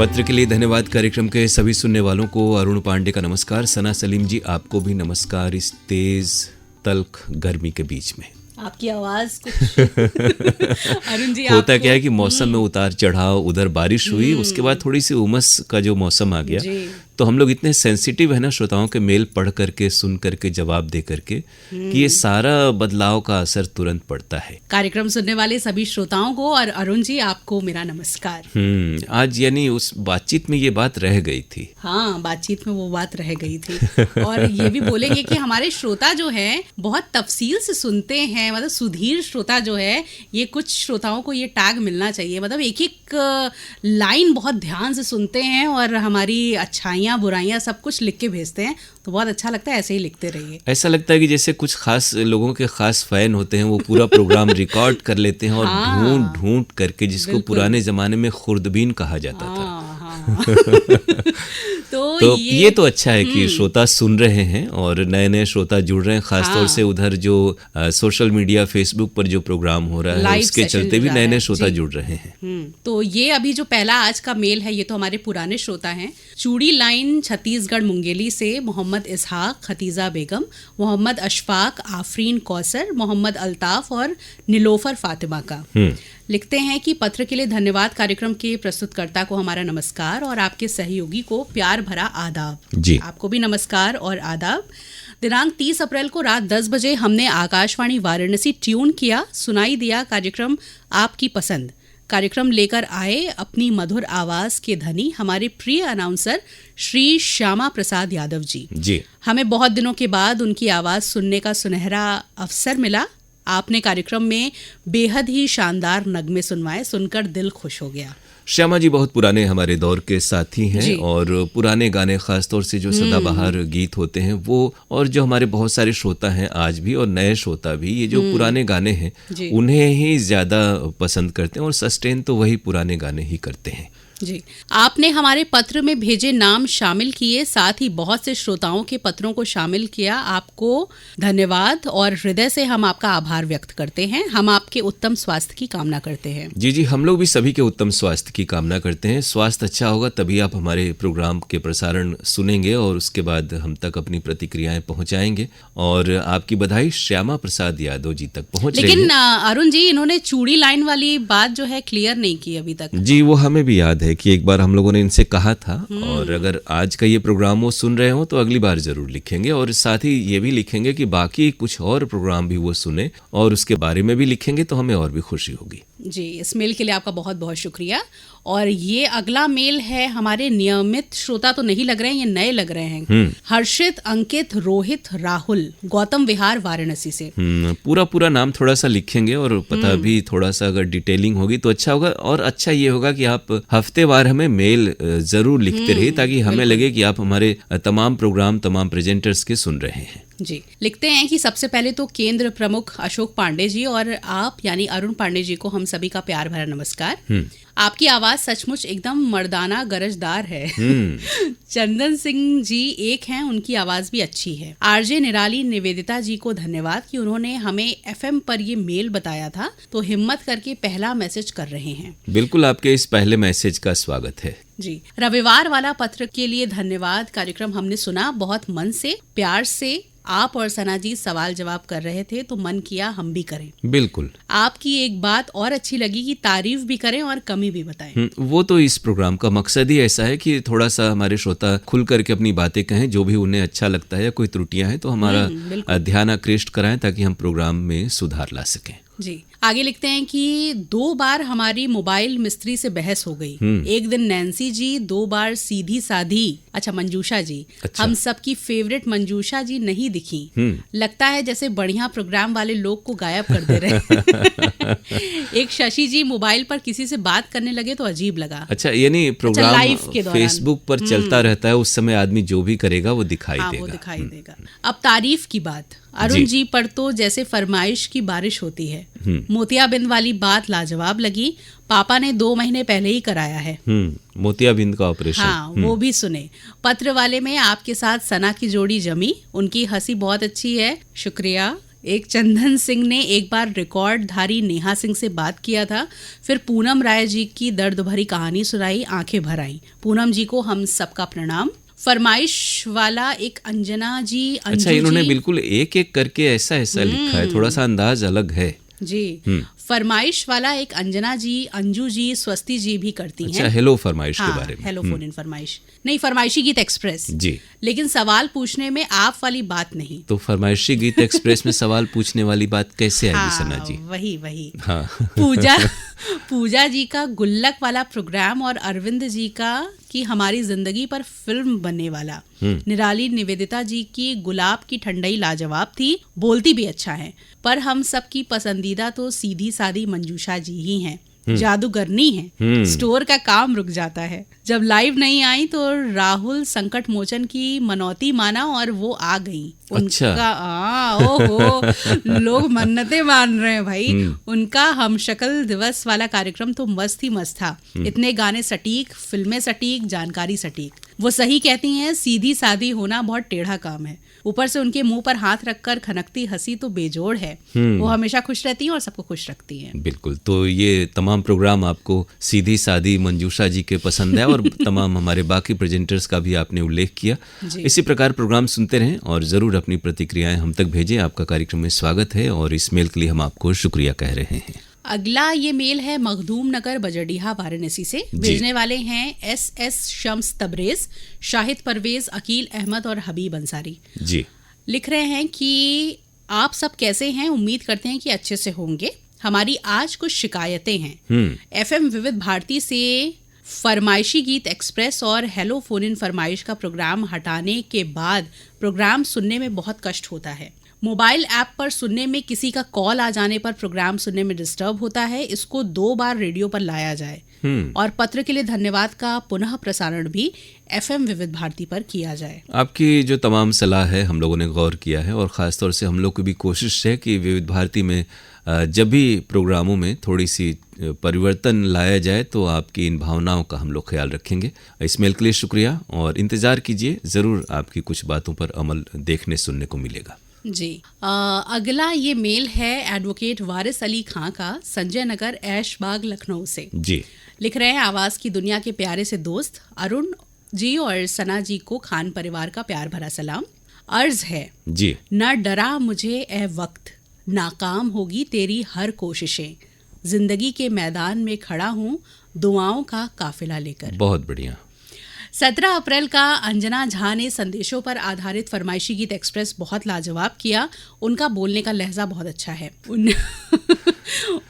पत्र के लिए धन्यवाद। कार्यक्रम के सभी सुनने वालों को अरुण पांडे का नमस्कार। सना सलीम जी, आपको भी नमस्कार इस तेज तल्ख गर्मी के बीच में। आपकी आवाज कुछ अरुण जी, होता क्या है कि मौसम में उतार चढ़ाव, उधर बारिश हुई, उसके बाद थोड़ी सी उमस का जो मौसम आ गया, तो हम लोग इतने सेंसिटिव है ना श्रोताओं के मेल पढ़ करके, सुन करके, जवाब दे करके, कि ये सारा बदलाव का असर तुरंत पड़ता है। कार्यक्रम सुनने वाले सभी श्रोताओं को और अरुण जी आपको मेरा नमस्कार। आज यानी उस बातचीत में ये बात रह गई थी। हाँ, बातचीत में वो बात रह गई थी। और ये भी बोलेंगे कि हमारे श्रोता जो है बहुत तफसील से सुनते हैं, मतलब सुधीर श्रोता जो है, ये कुछ श्रोताओं को ये टैग मिलना चाहिए, मतलब एक एक लाइन बहुत ध्यान से सुनते हैं और हमारी अच्छाइयाँ बुराइयां सब कुछ लिख के भेजते हैं, तो बहुत अच्छा लगता है। ऐसे ही लिखते रहिए। ऐसा लगता है कि जैसे कुछ खास लोगों के खास फैन होते हैं, वो पूरा प्रोग्राम रिकॉर्ड कर लेते हैं और ढूंढ ढूंढ करके, जिसको पुराने जमाने में खुर्दबीन कहा जाता था। तो ये तो अच्छा है कि श्रोता सुन रहे हैं और नए नए श्रोता जुड़ रहे हैं, खासतौर से उधर जो सोशल मीडिया फेसबुक पर जो प्रोग्राम हो रहा है उसके चलते भी नए नए श्रोता जुड़ रहे हैं। तो ये अभी जो पहला आज का मेल है, ये तो हमारे पुराने श्रोता हैं। चूड़ी लाइन छत्तीसगढ़ मुंगेली से मोहम्मद इसहाक, खतीजा बेगम, मोहम्मद अशफाक, आफरीन कौसर, मोहम्मद अल्ताफ और निलोफर फातिमा का लिखते हैं कि पत्र के लिए धन्यवाद। कार्यक्रम के प्रस्तुतकर्ता को हमारा नमस्कार और आपके सहयोगी को प्यार भरा आदाब। जी, आपको भी नमस्कार और आदाब। दिनांक 30 अप्रैल को रात 10 बजे हमने आकाशवाणी वाराणसी ट्यून किया, सुनाई दिया कार्यक्रम आपकी पसंद। कार्यक्रम लेकर आए अपनी मधुर आवाज के धनी हमारे प्रिय अनाउंसर श्री श्यामा प्रसाद यादव जी। हमें बहुत दिनों के बाद उनकी आवाज सुनने का सुनहरा अवसर मिला। आपने कार्यक्रम में बेहद ही शानदार नगमे सुनवाए, सुनकर दिल खुश हो गया। श्यामा जी बहुत पुराने हमारे दौर के साथी हैं और पुराने गाने, खासतौर से जो सदाबहार गीत होते हैं वो, और जो हमारे बहुत सारे श्रोता हैं आज भी और नए श्रोता भी, ये जो पुराने गाने हैं उन्हें ही ज्यादा पसंद करते हैं और सस्टेन तो वही पुराने गाने ही करते हैं। जी, आपने हमारे पत्र में भेजे नाम शामिल किए, साथ ही बहुत से श्रोताओं के पत्रों को शामिल किया। आपको धन्यवाद और हृदय से हम आपका आभार व्यक्त करते हैं। हम आपके उत्तम स्वास्थ्य की कामना करते हैं। जी, हम लोग भी सभी के उत्तम स्वास्थ्य की कामना करते हैं। स्वास्थ्य अच्छा होगा तभी आप हमारे प्रोग्राम के प्रसारण सुनेंगे और उसके बाद हम तक अपनी प्रतिक्रियाएं पहुंचाएंगे। और आपकी बधाई श्यामा प्रसाद यादव जी तक पहुंच रही है। लेकिन अरुण जी, इन्होंने चूड़ी लाइन वाली बात जो है क्लियर नहीं की अभी तक। जी, वो हमें भी याद है कि एक बार हम लोगों ने इनसे कहा था, और अगर आज का ये प्रोग्राम वो सुन रहे हो तो अगली बार जरूर लिखेंगे, और साथ ही ये भी लिखेंगे कि बाकी कुछ और प्रोग्राम भी वो सुने और उसके बारे में भी लिखेंगे, तो हमें और भी खुशी होगी। जी, इस मेल के लिए आपका बहुत बहुत शुक्रिया। और ये अगला मेल है, हमारे नियमित श्रोता तो नहीं लग रहे हैं, ये नए लग रहे हैं। हर्षित, अंकित, रोहित, राहुल, गौतम विहार, वाराणसी से। पूरा नाम थोड़ा सा लिखेंगे और पता भी थोड़ा सा अगर डिटेलिंग होगी तो अच्छा होगा। और अच्छा ये होगा कि आप हफ्तेवार हमें मेल जरूर लिखते रहिए, ताकि हमें लगे कि आप हमारे तमाम प्रोग्राम, तमाम प्रेजेंटर्स के सुन रहे हैं। जी, लिखते हैं कि सबसे पहले तो केंद्र प्रमुख अशोक पांडे जी और आप यानी अरुण पांडे जी को हम सभी का प्यार भरा नमस्कार। आपकी आवाज सचमुच एकदम मर्दाना गरजदार है। चंदन सिंह जी एक हैं, उनकी आवाज भी अच्छी है। आरजे निराली निवेदिता जी को धन्यवाद कि उन्होंने हमें एफएम पर ये मेल बताया था, तो हिम्मत करके पहला मैसेज कर रहे हैं। बिल्कुल, आपके इस पहले मैसेज का स्वागत है। जी, रविवार वाला पत्र के लिए धन्यवाद। कार्यक्रम हमने सुना बहुत मन से, प्यार से। आप और सना जी सवाल जवाब कर रहे थे तो मन किया हम भी करें। बिल्कुल। आपकी एक बात और अच्छी लगी कि तारीफ भी करें और कमी भी बताएं। वो तो इस प्रोग्राम का मकसद ही ऐसा है कि थोड़ा सा हमारे श्रोता खुल करके अपनी बातें कहें, जो भी उन्हें अच्छा लगता है या कोई त्रुटियां हैं तो हमारा ध्यान आकृष्ट कराएं, ताकि हम प्रोग्राम में सुधार ला सकें। जी, आगे लिखते हैं कि 2 बार हमारी मोबाइल मिस्त्री से बहस हो गई। एक दिन नैन्सी जी, 2 बार सीधी साधी, अच्छा मंजूषा जी, हम सबकी फेवरेट मंजूषा जी नहीं दिखी। लगता है जैसे बढ़िया प्रोग्राम वाले लोग को गायब कर दे रहे। एक शशि जी मोबाइल पर किसी से बात करने लगे तो अजीब लगा। अच्छा, यानी प्रोग्राम फेसबुक पर चलता रहता है, उस समय आदमी जो भी करेगा वो दिखाई देगा। वो दिखाई देगा। अब तारीफ की बात, अरुण जी पर तो जैसे फरमाइश की बारिश होती है। मोतियाबिंद वाली बात लाजवाब लगी। पापा ने 2 महीने पहले ही कराया है मोतियाबिंद का ऑपरेशन। हाँ, वो भी सुने। पत्र वाले में आपके साथ सना की जोड़ी जमी, उनकी हंसी बहुत अच्छी है। शुक्रिया। एक चंदन सिंह ने एक बार रिकॉर्डधारी नेहा सिंह से बात किया था, फिर पूनम राय जी की दर्द भरी कहानी सुनाई, आंखें भर आईं। पूनम जी को हम सबका प्रणाम। फरमाइश वाला एक अंजना जी, अच्छा, इन्होंने बिल्कुल एक एक करके ऐसा लिखा है, थोड़ा सा अंदाज अलग है जी। फरमाइश वाला एक अंजना जी, अंजू जी, स्वस्ति जी भी करती हैं। अच्छा, हेलो फरमाइश के बारे में। हेलो फोन इन फरमाइश नहीं, फरमाइशी गीत एक्सप्रेस जी, लेकिन सवाल पूछने में आप वाली बात नहीं। तो फरमाइशी गीत एक्सप्रेस में सवाल पूछने वाली बात कैसे आएगी सना जी? वही हाँ। पूजा जी का गुल्लक वाला प्रोग्राम और अरविंद जी का कि हमारी जिंदगी पर फिल्म बनने वाला। निराली निवेदिता जी की गुलाब की ठंडई लाजवाब थी, बोलती भी अच्छा है। पर हम सबकी पसंदीदा तो सीधी सादी मंजूषा जी ही हैं, जादूगरनी है। स्टोर का काम रुक जाता है। जब लाइव नहीं आई तो राहुल संकट मोचन की मनौती माना और वो आ गई। अच्छा। उनका ओहो, लोग मन्नतें मान रहे हैं भाई। उनका हम शक्ल दिवस वाला कार्यक्रम तो मस्त ही मस्त था। इतने गाने सटीक, फिल्में सटीक, जानकारी सटीक। वो सही कहती हैं, सीधी सादी होना बहुत टेढ़ा काम है। ऊपर से उनके मुंह पर हाथ रखकर खनकती हंसी तो बेजोड़ है। वो हमेशा खुश रहती हैं और सबको खुश रखती हैं। बिल्कुल, तो ये तमाम प्रोग्राम आपको सीधी सादी मंजूषा जी के पसंद है और तमाम हमारे बाकी प्रेजेंटर्स का भी आपने उल्लेख किया। इसी प्रकार प्रोग्राम सुनते रहें और ज़रूर अपनी प्रतिक्रियाएं हम तक भेजें। आपका कार्यक्रम में स्वागत है और इस मेल के लिए हम आपको शुक्रिया कह रहे हैं। अगला ये मेल है मखदूम नगर बजड़ीहा वाराणसी से। भेजने वाले हैं एस शम्स तबरेज, शाहिद परवेज, अकील अहमद और हबीब अंसारी जी। लिख रहे हैं कि आप सब कैसे हैं, उम्मीद करते हैं कि अच्छे से होंगे। हमारी आज कुछ शिकायतें हैं। FM विविध भारती से फरमाइशी गीत एक्सप्रेस और हेलो फोन इन फरमाइश का प्रोग्राम हटाने के बाद प्रोग्राम सुनने में बहुत कष्ट होता है। मोबाइल ऐप पर सुनने में किसी का कॉल आ जाने पर प्रोग्राम सुनने में डिस्टर्ब होता है। इसको 2 बार रेडियो पर लाया जाए। और पत्र के लिए धन्यवाद का पुनः प्रसारण भी FM विविध भारती पर किया जाए। आपकी जो तमाम सलाह है हम लोगों ने गौर किया है और ख़ासतौर से हम लोग की भी कोशिश है कि विविध भारती में जब भी प्रोग्रामों में थोड़ी सी परिवर्तन लाया जाए तो आपकी इन भावनाओं का हम लोग ख्याल रखेंगे। इस मेल के लिए शुक्रिया और इंतज़ार कीजिए, ज़रूर आपकी कुछ बातों पर अमल देखने सुनने को मिलेगा जी। अगला ये मेल है एडवोकेट वारिस अली खां का, संजय नगर, ऐशबाग, लखनऊ से जी। लिख रहे हैं, आवाज़ की दुनिया के प्यारे से दोस्त अरुण जी और सना जी को खान परिवार का प्यार भरा सलाम। अर्ज है जी, न डरा मुझे ए वक्त, नाकाम होगी तेरी हर कोशिशें, जिंदगी के मैदान में खड़ा हूँ दुआओं का काफिला लेकर। बहुत बढ़िया। 17 अप्रैल का अंजना झा ने संदेशों पर आधारित फरमाइशी गीत एक्सप्रेस बहुत लाजवाब किया। उनका बोलने का लहजा बहुत अच्छा है।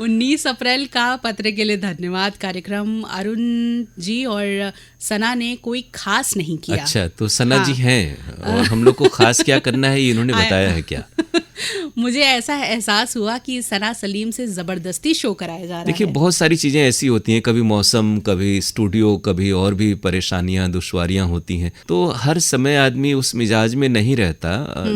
19 अप्रैल का पत्र के लिए धन्यवाद। कार्यक्रम अरुण जी और सना ने कोई खास नहीं किया। अच्छा, तो सना जी हैं और हम लोग को खास क्या करना है ये इन्होंने बताया है क्या? मुझे ऐसा एहसास हुआ कि सना सलीम से जबरदस्ती शो कराया जा रहा है। देखिए, बहुत सारी चीज़ें ऐसी होती हैं, कभी मौसम, कभी स्टूडियो, कभी और भी परेशानियां, दुश्वारियां होती हैं, तो हर समय आदमी उस मिजाज में नहीं रहता।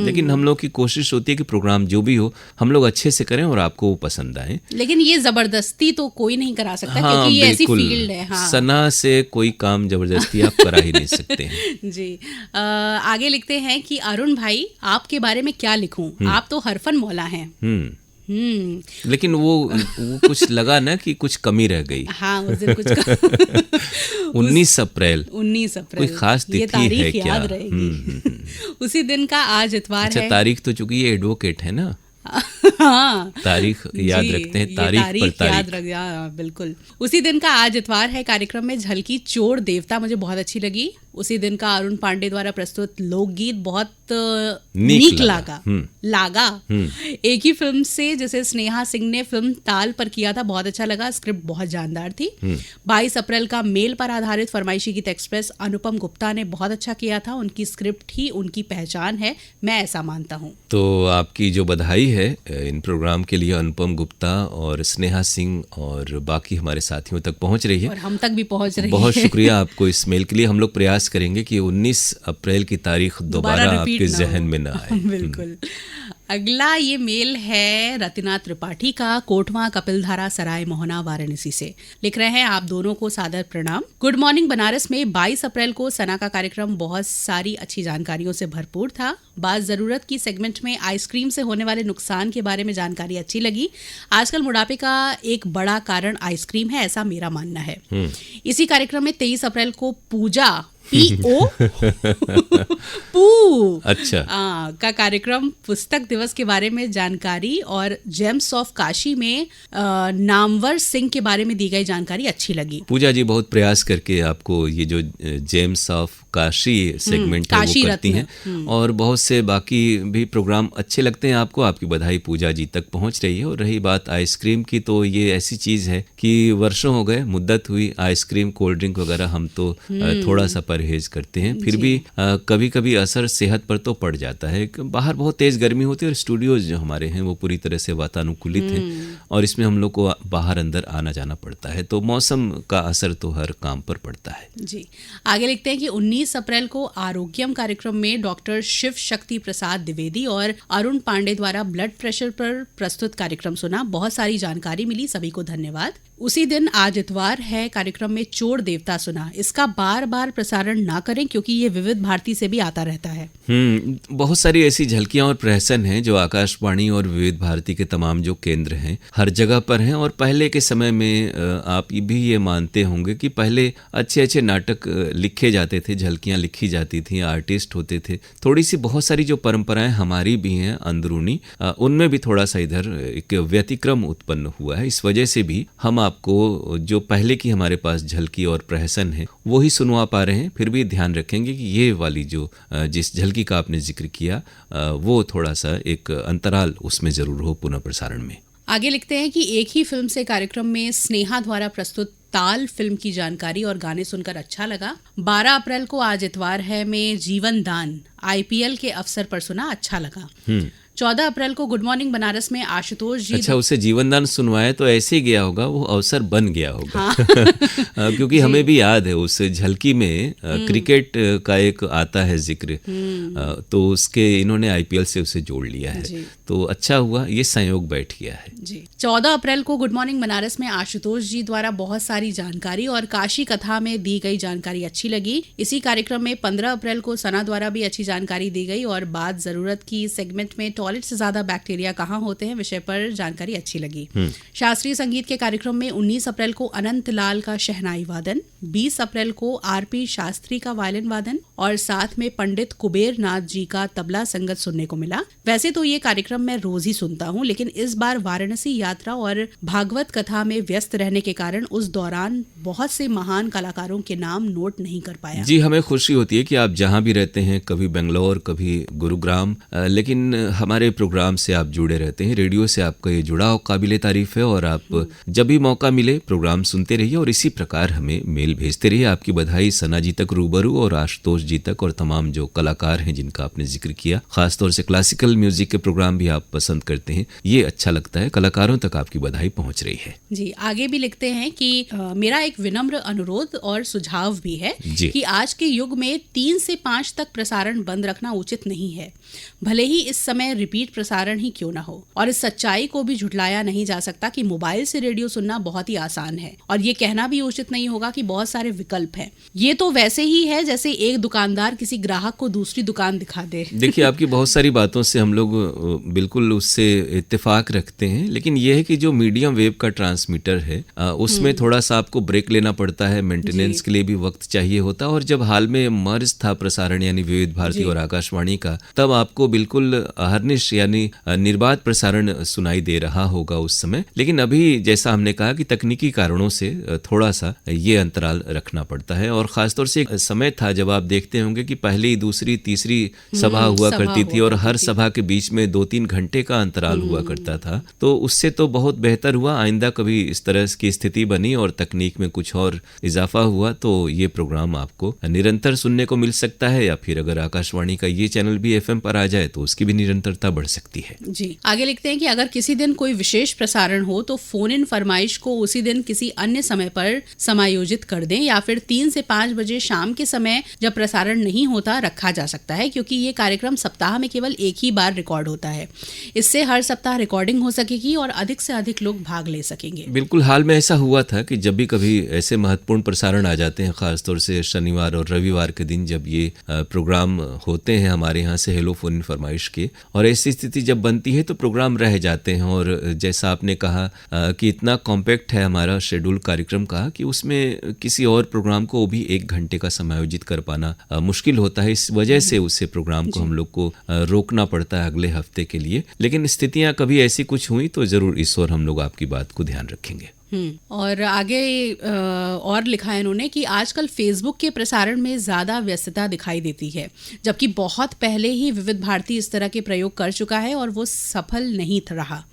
लेकिन हम लोग की कोशिश होती है कि प्रोग्राम जो भी हो हम लोग अच्छे से करें और आपको पसंद आए। लेकिन ये जबरदस्ती तो कोई नहीं करा सकता। हाँ, क्योंकि ये ऐसी बिल्कुल। फील्ड है। हाँ। सना से कोई काम जबरदस्ती आप करा ही नहीं सकते हैं। जी। आगे लिखते हैं कि अरुण भाई, आपके बारे में क्या लिखूं, आप तो हरफन मौला हैं। लेकिन वो कुछ लगा ना कि कुछ कमी रह गई। हाँ, उस दिन कुछ 19 अप्रैल कोई खास तिथि है क्या? याद रहेगी। उसी दिन का आज इतवार अच्छा, है। तारीख तो चूंकि ये एडवोकेट है ना, हाँ, तारीख याद रखते हैं, तारीख पर तारीख याद रख। बिल्कुल, उसी दिन का आज इतवार है। कार्यक्रम में झलकी चोर देवता मुझे बहुत अच्छी लगी। उसी दिन का अरुण पांडे द्वारा प्रस्तुत लोकगीत बहुत नीक लागा। एक ही फिल्म से जैसे स्नेहा सिंह ने फिल्म ताल पर किया था, बहुत अच्छा लगा। स्क्रिप्ट बहुत जानदार थी। 22 अप्रैल का मेल पर आधारित फरमाइशी गीत एक्सप्रेस अनुपम गुप्ता ने बहुत अच्छा किया था। उनकी स्क्रिप्ट ही उनकी पहचान है, मैं ऐसा मानता हूँ। तो आपकी जो बधाई है इन प्रोग्राम के लिए अनुपम गुप्ता और स्नेहा सिंह और बाकी हमारे साथियों तक पहुंच रही है और हम तक भी पहुंच रही है। बहुत शुक्रिया आपको इस मेल के लिए। हम लोग प्रयास करेंगे कि 19 अप्रैल की तारीख दोबारा आपके जहन में ना आए। बिल्कुल। अगला ये मेल है रतिना त्रिपाठी का, कोटवा कपिलधारा सराय मोहना वाराणसी से। लिख रहे हैं, आप दोनों को सादर प्रणाम। गुड मॉर्निंग बनारस में 22 अप्रैल को सना का कार्यक्रम बहुत सारी अच्छी जानकारियों से भरपूर था। बात जरूरत की सेगमेंट में आइसक्रीम से होने वाले नुकसान के बारे में जानकारी अच्छी लगी। आजकल बुढ़ापे का एक बड़ा कारण आइसक्रीम है, ऐसा मेरा मानना है। इसी कार्यक्रम में 23 अप्रैल को पूजा अच्छा का कार्यक्रम, पुस्तक दिवस के बारे में जानकारी और जेम्स ऑफ काशी में नामवर सिंह के बारे में दी गई जानकारी अच्छी लगी। पूजा जी बहुत प्रयास करके आपको ये जो जेम्स ऑफ काशी सेगमेंट है वो करती हैं और बहुत से बाकी भी प्रोग्राम अच्छे लगते हैं आपको। आपकी बधाई पूजा जी तक पहुंच रही है। और रही बात आइसक्रीम की, तो ये ऐसी चीज है कि वर्षों हो गए, मुद्दत हुई, आइसक्रीम कोल्ड ड्रिंक वगैरह हम तो थोड़ा सा परहेज करते हैं, फिर भी कभी कभी असर सेहत पर तो पड़ जाता है। बाहर बहुत तेज गर्मी होती है और स्टूडियोज जो हमारे हैं वो पूरी तरह से वातानुकूलित हैं और इसमें हम लोग को बाहर अंदर आना जाना पड़ता है, तो मौसम का असर तो हर काम पर पड़ता है जी। आगे लिखते हैं कि 19 अप्रैल को आरोग्यम कार्यक्रम में डॉक्टर शिव शक्ति प्रसाद द्विवेदी और अरुण पांडे द्वारा ब्लड प्रेशर पर प्रस्तुत कार्यक्रम सुना। बहुत सारी जानकारी मिली, सभी को धन्यवाद। उसी दिन आज इतवार है, कार्यक्रम में चोर देवता सुना। इसका बार बार प्रसारण ना करें क्योंकि ये विविध भारती से भी आता रहता है। बहुत सारी ऐसी झलकियां और प्रहसन हैं जो आकाशवाणी और विविध भारती के तमाम जो केंद्र हैं हर जगह पर हैं। और पहले के समय में आप भी ये मानते होंगे कि पहले अच्छे अच्छे नाटक लिखे जाते थे, झलकियां लिखी जाती थी, आर्टिस्ट होते थे। थोड़ी सी बहुत सारी जो परंपराएं हमारी भी हैं अंदरूनी, उनमें भी थोड़ा सा इधर एक व्यतिक्रम उत्पन्न हुआ है। इस वजह से भी हम आपको जो पहले की हमारे पास झलकी और प्रहसन है वो ही सुनवा पा रहे हैं। फिर भी ध्यान रखेंगे कि ये वाली जो जिस झलकी का आपने जिक्र किया वो थोड़ा सा एक अंतराल उसमें जरूर हो पुनः प्रसारण में। आगे लिखते हैं कि एक ही फिल्म से कार्यक्रम में स्नेहा द्वारा प्रस्तुत ताल फिल्म की जानकारी और गाने सुनकर अच्छा लगा। 12 अप्रैल को आज इतवार है में जीवन दान IPL के अवसर पर सुना, अच्छा लगा। 14 अप्रैल को गुड मॉर्निंग बनारस में आशुतोष जी, अच्छा उसे जीवनदान सुनवाए तो ऐसे ही गया होगा, वो अवसर बन गया होगा। हाँ। क्योंकि हमें भी याद है उस झलकी में क्रिकेट का एक आता है जिक्र, तो उसके इन्होंने IPL से उसे जोड़ लिया है, तो अच्छा हुआ, ये संयोग बैठ गया है जी। 14 अप्रैल को गुड मॉर्निंग बनारस में आशुतोष जी द्वारा बहुत सारी जानकारी और काशी कथा में दी गई जानकारी अच्छी लगी। इसी कार्यक्रम में 15 अप्रैल को सना द्वारा भी अच्छी जानकारी दी गई और बात जरूरत की सेगमेंट में टॉयलेट से ज्यादा बैक्टीरिया कहाँ होते हैं विषय पर जानकारी अच्छी लगी। शास्त्रीय संगीत के कार्यक्रम में 19 अप्रैल को अनंत लाल का शहनाई वादन, 20 अप्रैल को RP शास्त्री का वायलिन वादन और साथ में पंडित कुबेर नाथ जी का तबला संगत सुनने को मिला। वैसे तो ये कार्यक्रम मैं रोज ही सुनता हूँ, लेकिन इस बार वाराणसी यात्रा और भागवत कथा में व्यस्त रहने के कारण उस दौरान बहुत से महान कलाकारों के नाम नोट नहीं कर पाया। जी, हमें खुशी होती है कि आप जहाँ भी रहते हैं, कभी बेंगलोर कभी गुरुग्राम, लेकिन हमारे प्रोग्राम से आप जुड़े रहते हैं। रेडियो से आपका ये जुड़ाव काबिले तारीफ है और आप जब भी मौका मिले प्रोग्राम सुनते रहिए और इसी प्रकार हमें मेल भेजते रहिए। आपकी बधाई सना जी तक रूबरू और आशुतोष जी तक और तमाम जो कलाकार हैं जिनका आपने जिक्र किया। खासतौर से क्लासिकल म्यूजिक के प्रोग्राम भी आप पसंद करते हैं, ये अच्छा लगता है। कलाकारों तक आपकी बधाई पहुंच रही है। जी, आगे भी लिखते हैं कि मेरा एक विनम्र अनुरोध और सुझाव भी है कि आज के युग में 3 से 5 तक प्रसारण बंद रखना उचित नहीं है, भले ही इस समय रिपीट प्रसारण ही क्यों ना हो। और इस सच्चाई को भी झुटलाया नहीं जा सकता कि मोबाइल से रेडियो सुनना बहुत ही आसान है और ये कहना भी उचित नहीं होगा कि बहुत सारे विकल्प हैं। ये तो वैसे ही है जैसे एक दुकानदार किसी ग्राहक को दूसरी दुकान दिखा दे। देखिए, आपकी बहुत सारी बातों से हम लोग बिल्कुल उससे इत्तेफाक रखते हैं, लेकिन यह है कि जो मीडियम वेव का ट्रांसमीटर है उसमें थोड़ा सा आपको ब्रेक लेना पड़ता है, मेंटेनेंस के लिए भी वक्त चाहिए होता है। और जब हाल में मर्ज था प्रसारण यानी विविध भारती और आकाशवाणी का, तब आपको बिल्कुल हरनिश यानी निर्बाध प्रसारण सुनाई दे रहा होगा उस समय। लेकिन अभी जैसा हमने कहा कि तकनीकी कारणों से थोड़ा सा ये अंतराल रखना पड़ता है। और खासतौर से एक समय था जब आप देखते होंगे कि पहली, दूसरी, तीसरी सभा हुआ करती थी और हर सभा के बीच में 2-3 घंटे का अंतराल हुआ करता था, तो उससे तो बहुत बेहतर हुआ। आइंदा कभी इस तरह की स्थिति बनी और तकनीक में कुछ और इजाफा हुआ तो ये प्रोग्राम आपको निरंतर सुनने को मिल सकता है, या फिर अगर आकाशवाणी का ये चैनल भी FM पर आ जाए तो उसकी भी निरंतरता लोकप्रियता बढ़ सकती है। जी, आगे लिखते हैं कि अगर किसी दिन कोई विशेष प्रसारण हो तो फोन इन फरमाइश को उसी दिन किसी अन्य समय पर समायोजित कर दें, या फिर 3 से 5 बजे शाम के समय जब प्रसारण नहीं होता रखा जा सकता है, क्योंकि ये कार्यक्रम सप्ताह में केवल एक ही बार रिकॉर्ड होता है। इससे हर सप्ताह रिकॉर्डिंग हो सकेगी और अधिक से अधिक लोग भाग ले सकेंगे। बिल्कुल, हाल में ऐसा हुआ था कि जब भी कभी ऐसे महत्वपूर्ण प्रसारण आ जाते हैं, खासतौर से शनिवार और रविवार के दिन जब ये प्रोग्राम होते हैं हमारे यहाँ से हेलो फोन इन फरमाइश के, और ऐसी स्थिति जब बनती है तो प्रोग्राम रह जाते हैं। और जैसा आपने कहा कि इतना कॉम्पैक्ट है हमारा शेड्यूल कार्यक्रम का कि उसमें किसी और प्रोग्राम को भी 1 घंटे का समायोजित कर पाना मुश्किल होता है। इस वजह से उससे प्रोग्राम को हम लोग को रोकना पड़ता है अगले हफ्ते के लिए। लेकिन स्थितियां कभी ऐसी कुछ हुई तो जरूर इस और हम लोग आपकी बात को ध्यान रखेंगे। और आगे और लिखा है इन्होंने कि आजकल फेसबुक के प्रसारण में ज़्यादा व्यस्तता दिखाई देती है, जबकि बहुत पहले ही विविध भारती इस तरह के प्रयोग कर चुका है और वो सफल नहीं रहा।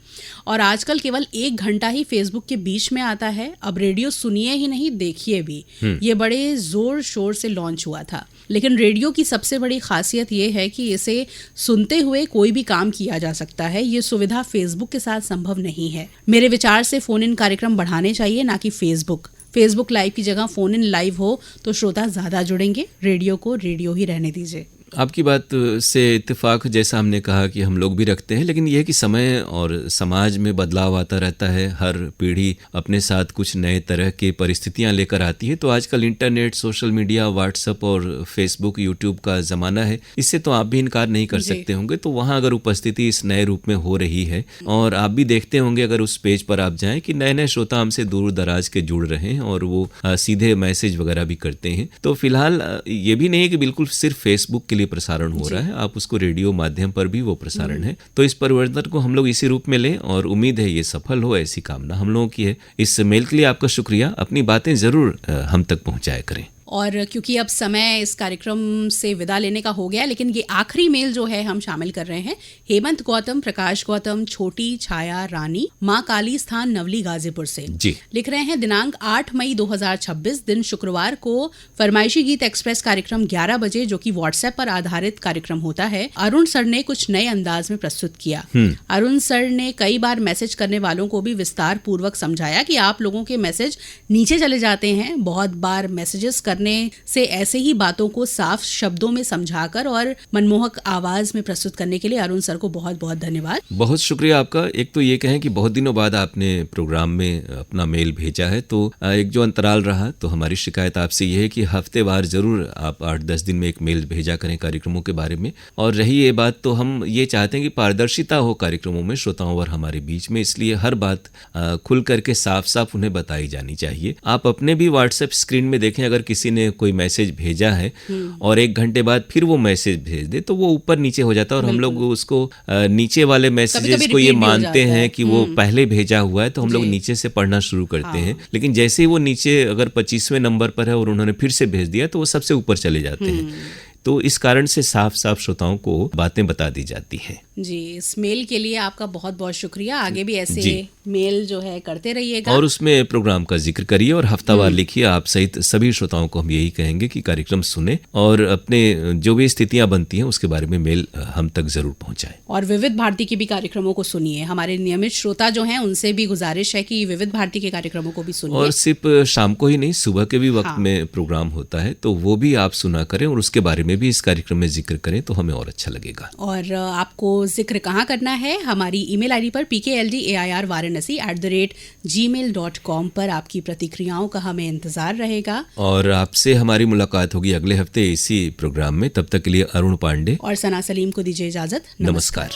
और आजकल केवल 1 घंटा ही फेसबुक के बीच में आता है। अब रेडियो सुनिए ही नहीं, देखिए भी। ये बड़े जोर शोर से लॉन्च हुआ था, लेकिन रेडियो की सबसे बड़ी खासियत ये है कि इसे सुनते हुए कोई भी काम किया जा सकता है। ये सुविधा फेसबुक के साथ संभव नहीं है। मेरे विचार से फोन इन कार्यक्रम बढ़ाने चाहिए, ना कि फेसबुक लाइव की जगह फोन इन लाइव हो तो श्रोता ज़्यादा जुड़ेंगे। रेडियो को रेडियो ही रहने दीजिए। आपकी बात से इत्तेफाक, जैसा हमने कहा कि हम लोग भी रखते हैं, लेकिन यह कि समय और समाज में बदलाव आता रहता है। हर पीढ़ी अपने साथ कुछ नए तरह की परिस्थितियां लेकर आती है। तो आजकल इंटरनेट, सोशल मीडिया, व्हाट्सएप और फेसबुक, यूट्यूब का ज़माना है। इससे तो आप भी इनकार नहीं कर सकते होंगे। तो वहाँ अगर उपस्थिति इस नए रूप में हो रही है और आप भी देखते होंगे अगर उस पेज पर आप जाएँ कि नए नए श्रोता हमसे दूर दराज के जुड़ रहे हैं और वो सीधे मैसेज वगैरह भी करते हैं। तो फिलहाल ये भी नहीं है कि बिल्कुल सिर्फ फेसबुक के लिए प्रसारण हो रहा है, आप उसको रेडियो माध्यम पर भी वो प्रसारण है। तो इस परिवर्तन को हम लोग इसी रूप में लें और उम्मीद है ये सफल हो, ऐसी कामना हम लोगों की है। इस मेल के लिए आपका शुक्रिया। अपनी बातें जरूर हम तक पहुंचाया करें। और क्योंकि अब समय इस कार्यक्रम से विदा लेने का हो गया, लेकिन ये आखिरी मेल जो है हम शामिल कर रहे हैं। हेमंत गौतम, प्रकाश गौतम, छोटी छाया रानी, माँ काली स्थान, नवली, गाजीपुर से जी लिख रहे हैं। दिनांक 8 मई 2026 दिन शुक्रवार को फरमाइशी गीत एक्सप्रेस कार्यक्रम 11 बजे, जो कि व्हाट्सएप पर आधारित कार्यक्रम होता है, अरुण सर ने कुछ नए अंदाज में प्रस्तुत किया। अरुण सर ने कई बार मैसेज करने वालों को भी विस्तार पूर्वक समझाया कि आप लोगों के मैसेज नीचे चले जाते हैं। बहुत बार मैसेजेस करने से ऐसे ही बातों को साफ शब्दों में समझाकर और मनमोहक आवाज में प्रस्तुत करने के लिए अरुण सर को बहुत बहुत धन्यवाद। बहुत शुक्रिया आपका। एक तो ये कहें कि बहुत दिनों बाद आपने प्रोग्राम में अपना मेल भेजा है, तो एक जो अंतराल रहा, तो हमारी शिकायत आपसे ये है कि हफ्तेवार जरूर आप 8-10 दिन में एक मेल भेजा करें कार्यक्रमों के बारे में। और रही ये बात, तो हम ये चाहते हैं कि पारदर्शिता हो कार्यक्रमों में श्रोताओं और हमारे बीच में, इसलिए हर बात खुल करके साफ साफ उन्हें बताई जानी चाहिए। आप अपने भी व्हाट्सएप स्क्रीन में देखें, अगर किसी ने कोई मैसेज भेजा है और 1 घंटे बाद फिर वो मैसेज भेज दे तो वो ऊपर नीचे हो जाता है और हम लोग उसको नीचे वाले मैसेजेस को ये मानते हैं कि वो पहले भेजा हुआ है, तो हम लोग नीचे से पढ़ना शुरू करते हैं। लेकिन जैसे ही वो नीचे अगर 25वें नंबर पर है और उन्होंने फिर से भेज दिया तो वो सबसे ऊपर चले जाते हैं। तो इस कारण से साफ साफ श्रोताओं को बातें बता दी जाती हैं। जी, इस मेल के लिए आपका बहुत बहुत शुक्रिया। आगे भी ऐसे मेल जो है करते रहिएगा और उसमें प्रोग्राम का जिक्र करिए और हफ्तावार लिखिए। आप सहित सभी श्रोताओं को हम यही कहेंगे कि कार्यक्रम सुने और अपने जो भी स्थितियां बनती हैं उसके बारे में मेल हम तक जरूर पहुंचाएं। और विविध भारती के भी कार्यक्रमों को सुनिए। हमारे नियमित श्रोता जो हैं उनसे भी गुजारिश है कि विविध भारती के कार्यक्रमों को भी सुनिए। और सिर्फ शाम को ही नहीं, सुबह के भी वक्त में प्रोग्राम होता है, तो वो भी आप सुना करें और उसके बारे में भी इस कार्यक्रम में जिक्र करें तो हमें और अच्छा लगेगा। और आपको जिक्र कहाँ करना है? हमारी ईमेल आईडी पर pkldair.varanasi@gmail.com पर आपकी प्रतिक्रियाओं का हमें इंतजार रहेगा। और आपसे हमारी मुलाकात होगी अगले हफ्ते इसी प्रोग्राम में। तब तक के लिए अरुण पांडे और सना सलीम को दीजिए इजाजत। नमस्कार।